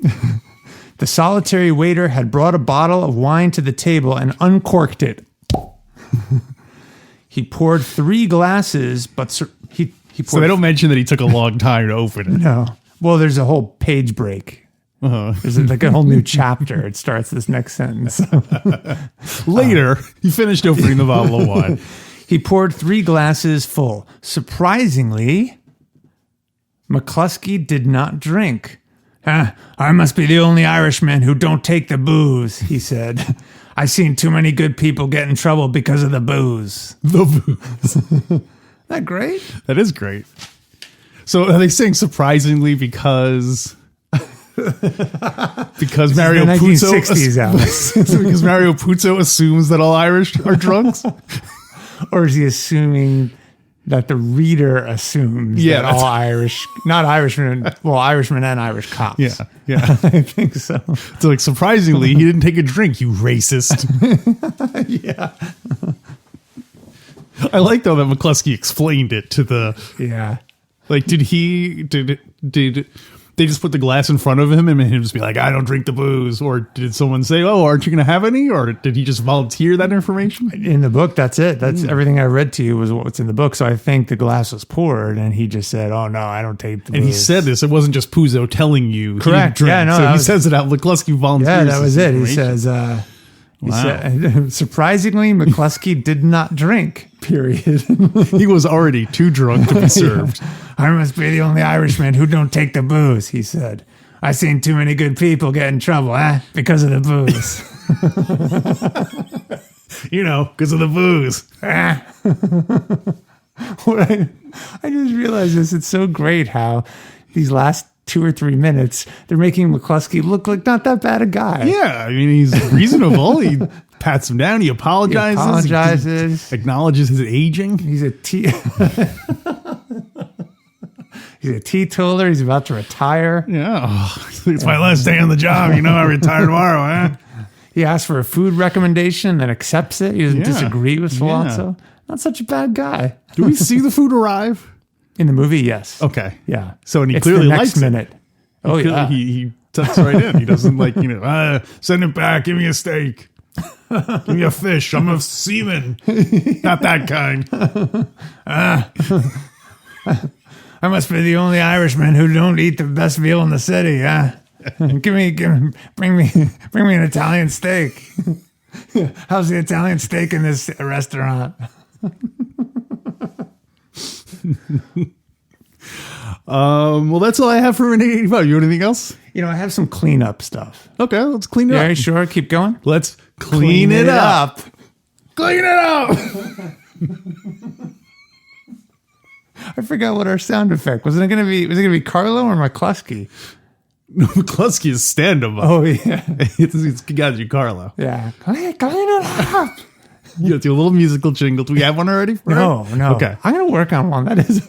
Speaker 2: The solitary waiter had brought a bottle of wine to the table and uncorked it. He poured 3 glasses, but he poured.
Speaker 1: So they don't mention that he took a long time to open it.
Speaker 2: No. Well, there's a whole page break. There's like a whole new chapter. It starts this next sentence.
Speaker 1: Later, he finished opening the bottle of wine.
Speaker 2: He poured 3 glasses full. Surprisingly, McCluskey did not drink. I must be the only Irishman who don't take the booze, he said. I've seen too many good people get in trouble because of the booze.
Speaker 1: The booze.
Speaker 2: Isn't that great?
Speaker 1: That is great. So are they saying surprisingly because Mario
Speaker 2: The
Speaker 1: Puzo
Speaker 2: 1960s, Alex.
Speaker 1: because Mario Puzo assumes that all Irish are drunks?
Speaker 2: Or is he assuming that the reader assumes
Speaker 1: Yeah,
Speaker 2: that all Irish, not Irishmen, well, Irishmen and Irish cops.
Speaker 1: Yeah.
Speaker 2: I think so.
Speaker 1: So like surprisingly, he didn't take a drink, you racist.
Speaker 2: Yeah.
Speaker 1: I like though that McCluskey explained it to the
Speaker 2: Yeah.
Speaker 1: like did they just put the glass in front of him and made him just be like, I don't drink the booze? Or did someone say, oh, aren't you going to have any? Or did he just volunteer that information?
Speaker 2: In the book, that's it. That's everything I read to you was what's in the book. So I think the glass was poured and he just said, oh, no, I don't take the
Speaker 1: And he
Speaker 2: booze.
Speaker 1: said this. It wasn't just Puzo telling you. he
Speaker 2: Correct.
Speaker 1: didn't drink.
Speaker 2: Yeah, no,
Speaker 1: So
Speaker 2: that
Speaker 1: he
Speaker 2: was-
Speaker 1: says it out. McCluskey volunteers.
Speaker 2: Yeah, that was
Speaker 1: this
Speaker 2: it. He
Speaker 1: information.
Speaker 2: says,
Speaker 1: Wow.
Speaker 2: said, surprisingly, McCluskey did not drink, period.
Speaker 1: He was already too drunk to be served.
Speaker 2: I must be the only Irishman who don't take the booze, he said. I've seen too many good people get in trouble, because of the booze.
Speaker 1: You know, because of the booze.
Speaker 2: I just realized this. It's so great how these last 2 or 3 minutes, they're making McCluskey look like not that bad a guy.
Speaker 1: Yeah, I mean, he's reasonable. He pats him down. He apologizes. He acknowledges his aging.
Speaker 2: He's a he's a teetotaler. He's about to retire.
Speaker 1: Yeah. Oh, it's my last day on the job. You know, I retire tomorrow, huh?
Speaker 2: He asks for a food recommendation and accepts it. He doesn't
Speaker 1: Yeah.
Speaker 2: disagree with Sollozzo.
Speaker 1: Yeah.
Speaker 2: Not such a bad guy.
Speaker 1: Do we see the food arrive?
Speaker 2: In the movie, yes.
Speaker 1: Okay.
Speaker 2: Yeah.
Speaker 1: So, and he
Speaker 2: It's
Speaker 1: clearly
Speaker 2: the next
Speaker 1: likes it.
Speaker 2: minute. Oh, yeah.
Speaker 1: He tucks right in. He doesn't like, send it back. Give me a steak. Give me a fish. I'm a seaman. Not that kind.
Speaker 2: I must be the only Irishman who don't eat the best veal in the city, bring me an Italian steak. How's the Italian steak in this restaurant?
Speaker 1: Well, that's all I have for Minute 85. You want anything else?
Speaker 2: I have some cleanup stuff.
Speaker 1: Okay, let's clean it
Speaker 2: Yeah,
Speaker 1: up.
Speaker 2: are you sure? Keep going.
Speaker 1: Let's clean it up. Clean it up.
Speaker 2: I forgot what our sound effect was. It going to be Carlo or McCluskey?
Speaker 1: No, McCluskey is stand-up.
Speaker 2: Oh yeah,
Speaker 1: it's got you, Carlo.
Speaker 2: yeah. Clean it up.
Speaker 1: You have to do a little musical jingle. Do we have one already?
Speaker 2: No.
Speaker 1: Okay.
Speaker 2: I'm gonna work on one. That is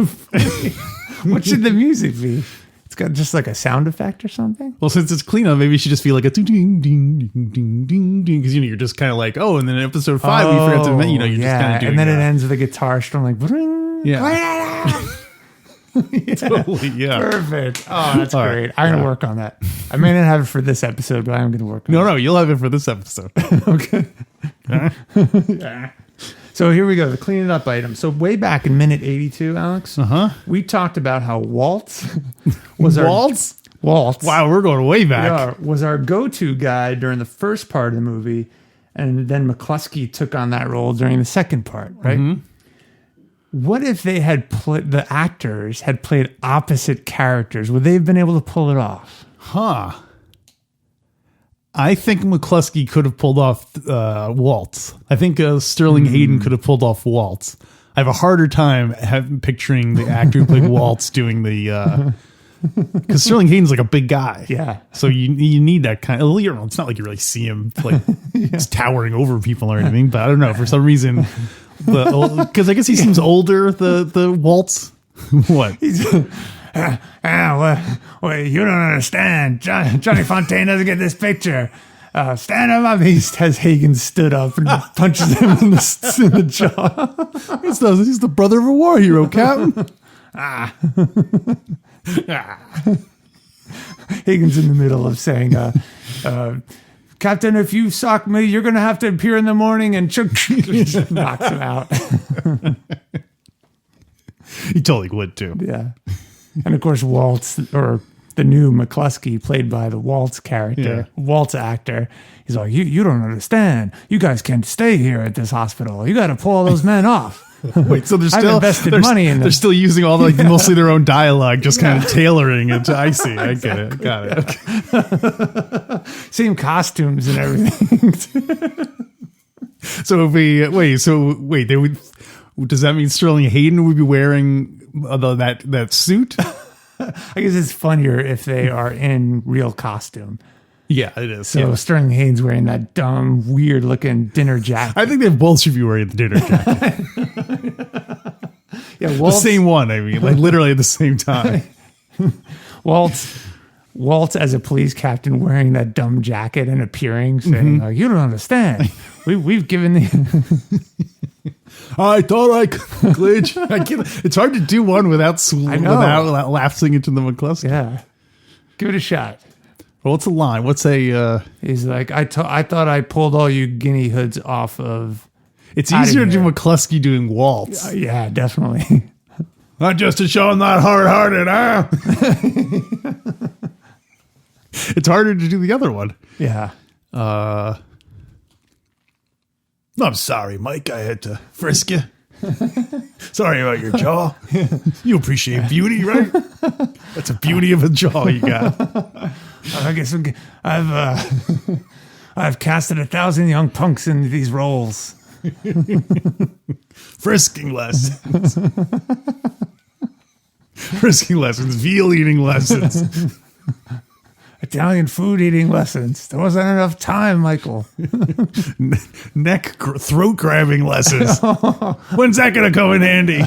Speaker 2: what should the music be? It's got just like a sound effect or something.
Speaker 1: Well, since it's clean up, maybe it should just feel like a ding, ding, ding, ding, ding, ding. Because you're just kind of like, oh, and then in episode 5, we forgot to mention, you're just kind of doing
Speaker 2: and then
Speaker 1: that.
Speaker 2: it ends with a guitar strum like, bring,
Speaker 1: Yeah. Totally, yeah.
Speaker 2: Perfect. Oh, that's
Speaker 1: All right.
Speaker 2: great. I'm gonna work on that. I may not have it for this episode, but I'm gonna work on it.
Speaker 1: No, you'll have it for this episode.
Speaker 2: Okay. So here we go, the clean it up item. So way back in minute 82, Alex, we talked about how Waltz was our
Speaker 1: Waltz?
Speaker 2: Waltz.
Speaker 1: Wow, we're going way back.
Speaker 2: Yeah, was our go-to guy during the first part of the movie, and then McCluskey took on that role during the second part, right?
Speaker 1: Mm-hmm.
Speaker 2: What if they had the actors had played opposite characters? Would they have been able to pull it off?
Speaker 1: Huh. I think McCluskey could have pulled off Waltz. I think Sterling Hayden could have pulled off Waltz. I have a harder time picturing the actor who played Waltz doing the... Because Sterling Hayden's like a big guy.
Speaker 2: Yeah.
Speaker 1: So you need that kind of... It's not like you really see him like he's towering over people or anything, but I don't know. For some reason... Because I guess he seems older, the Waltz. What?
Speaker 2: Well, you don't understand. Johnny Fontaine doesn't get this picture. Stand up. Has Hagen stood up and punches him in the jaw.
Speaker 1: He's the brother of a war hero, Captain.
Speaker 2: Hagen's in the middle of saying, Captain, if you sock me, you're going to have to appear in the morning, and just knocks him out.
Speaker 1: He totally would, too.
Speaker 2: Yeah. And, of course, Waltz, or the new McCluskey, played by the Waltz character, Waltz actor, he's like, you don't understand. You guys can't stay here at this hospital. You got to pull all those men off.
Speaker 1: Wait, so
Speaker 2: I've invested money in them.
Speaker 1: They're still using all mostly their own dialogue, just kind of tailoring it. I see. I get it. Got it. Okay.
Speaker 2: Same costumes and everything.
Speaker 1: So if they would. Does that mean Sterling Hayden would be wearing that suit?
Speaker 2: I guess it's funnier if they are in real costume.
Speaker 1: Yeah, it is.
Speaker 2: So Sterling Hayden's wearing that dumb, weird-looking dinner jacket.
Speaker 1: I think they both should be wearing the dinner jacket.
Speaker 2: Yeah,
Speaker 1: the same one. I mean, like literally at the same time.
Speaker 2: Waltz as a police captain wearing that dumb jacket and appearing, saying, "You don't understand. We've given the."
Speaker 1: I thought I could glitch. It's hard to do one without lapsing into the McCluskey.
Speaker 2: Yeah, give it a shot.
Speaker 1: Well, what's the line? What's a?
Speaker 2: He's like, I thought I pulled all you guinea hoods off of.
Speaker 1: It's easier to do McCluskey doing Waltz.
Speaker 2: Yeah, definitely.
Speaker 1: Not just to show I'm not hard-hearted, huh? It's harder to do the other one.
Speaker 2: Yeah.
Speaker 1: I'm sorry, Mike. I had to frisk you. Sorry about your jaw. You appreciate beauty, right? That's a beauty of a jaw you got.
Speaker 2: I guess I've casted 1,000 young punks in these roles.
Speaker 1: Frisking lessons. Frisking lessons. Veal eating lessons.
Speaker 2: Italian food eating lessons. There wasn't enough time, Michael.
Speaker 1: Throat grabbing lessons. When's that going to come in handy?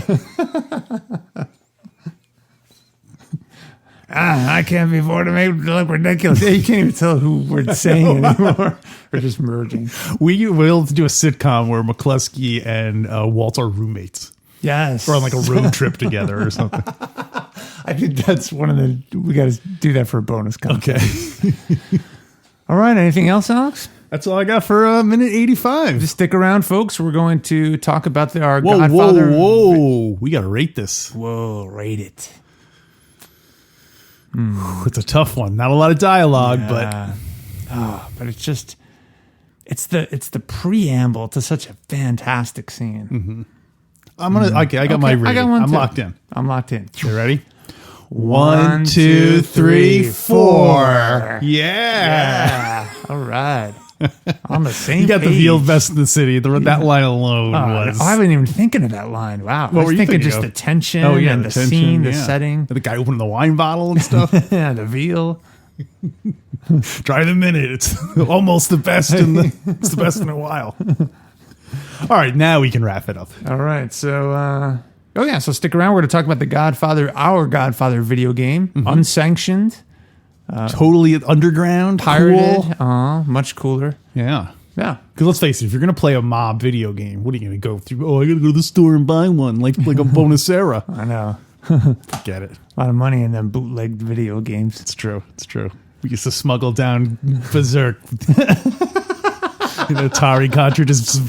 Speaker 2: I can't be bored to make it look ridiculous. Yeah, you can't even tell who we're saying anymore. We're just merging.
Speaker 1: We'll do a sitcom where McCluskey and Waltz are roommates.
Speaker 2: Yes.
Speaker 1: Or on like a road trip together or something.
Speaker 2: I think that's one of we got to do that for a bonus content.
Speaker 1: Okay.
Speaker 2: All right. Anything else, Alex?
Speaker 1: That's all I got for minute 85.
Speaker 2: Just stick around, folks. We're going to talk about our Godfather.
Speaker 1: Whoa. We got to rate this.
Speaker 2: Whoa, rate it.
Speaker 1: It's a tough one. Not a lot of dialogue,
Speaker 2: but it's just, it's the preamble to such a fantastic scene.
Speaker 1: Mm-hmm. I got my rating.
Speaker 2: I got one
Speaker 1: I'm
Speaker 2: too.
Speaker 1: locked in.
Speaker 2: I'm locked in.
Speaker 1: You ready?
Speaker 2: 1, 2, 3, 4.
Speaker 1: Yeah.
Speaker 2: All right. On the same
Speaker 1: You got
Speaker 2: page.
Speaker 1: the Veal best in the city. That line alone was...
Speaker 2: I wasn't even thinking of that line. Wow.
Speaker 1: What
Speaker 2: I was
Speaker 1: were you
Speaker 2: thinking
Speaker 1: thinking
Speaker 2: just
Speaker 1: of?
Speaker 2: the tension and the
Speaker 1: tension,
Speaker 2: scene, the setting.
Speaker 1: The guy opening the wine bottle and stuff.
Speaker 2: Yeah, the veal.
Speaker 1: Try the minute. It's almost the best it's the best in a while. All right, now we can wrap it up.
Speaker 2: All right. So, so stick around. We're going to talk about the Godfather, our Godfather video game, unsanctioned,
Speaker 1: Totally underground,
Speaker 2: pirated,
Speaker 1: cool.
Speaker 2: Much cooler.
Speaker 1: Yeah.
Speaker 2: Yeah.
Speaker 1: Because let's face it, if you're going to play a mob video game, what are you going to go through? Oh, I got to go to the store and buy one, like a Bonacera.
Speaker 2: I know.
Speaker 1: Get it.
Speaker 2: A lot of money in them bootlegged video games.
Speaker 1: It's true. It's true. We used to smuggle down Berserk. Atari cartridges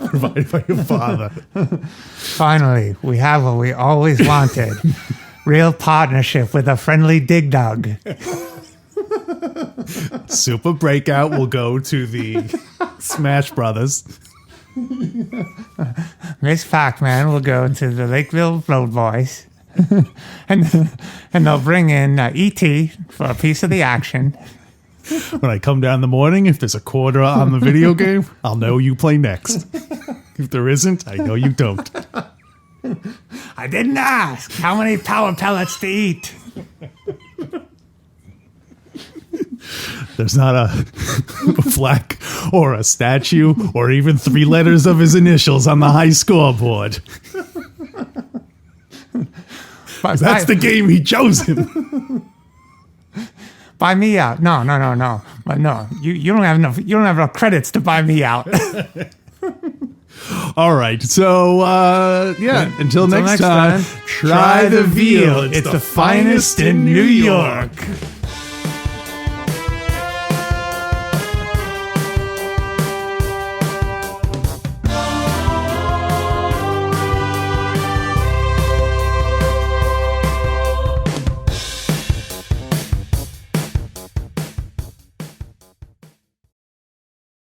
Speaker 1: provided by your father.
Speaker 2: Finally, we have what we always wanted. Real partnership with a friendly dig dog.
Speaker 1: Super Breakout will go to the Smash Brothers.
Speaker 2: Miss Pac-Man will go to the Lakeville Road Boys. and they'll bring in E.T. for a piece of the action.
Speaker 1: When I come down in the morning, if there's a quarter on the video game, I'll know you play next. If there isn't, I know you don't.
Speaker 2: I didn't ask how many power pellets to eat.
Speaker 1: There's not a flag or a statue or even 3 letters of his initials on the high scoreboard. That's the game he chose him.
Speaker 2: Buy me out. No. But no, you don't have enough. You don't have enough credits to buy me out.
Speaker 1: All right. So, until next time, try the Veal. It's the finest in New York.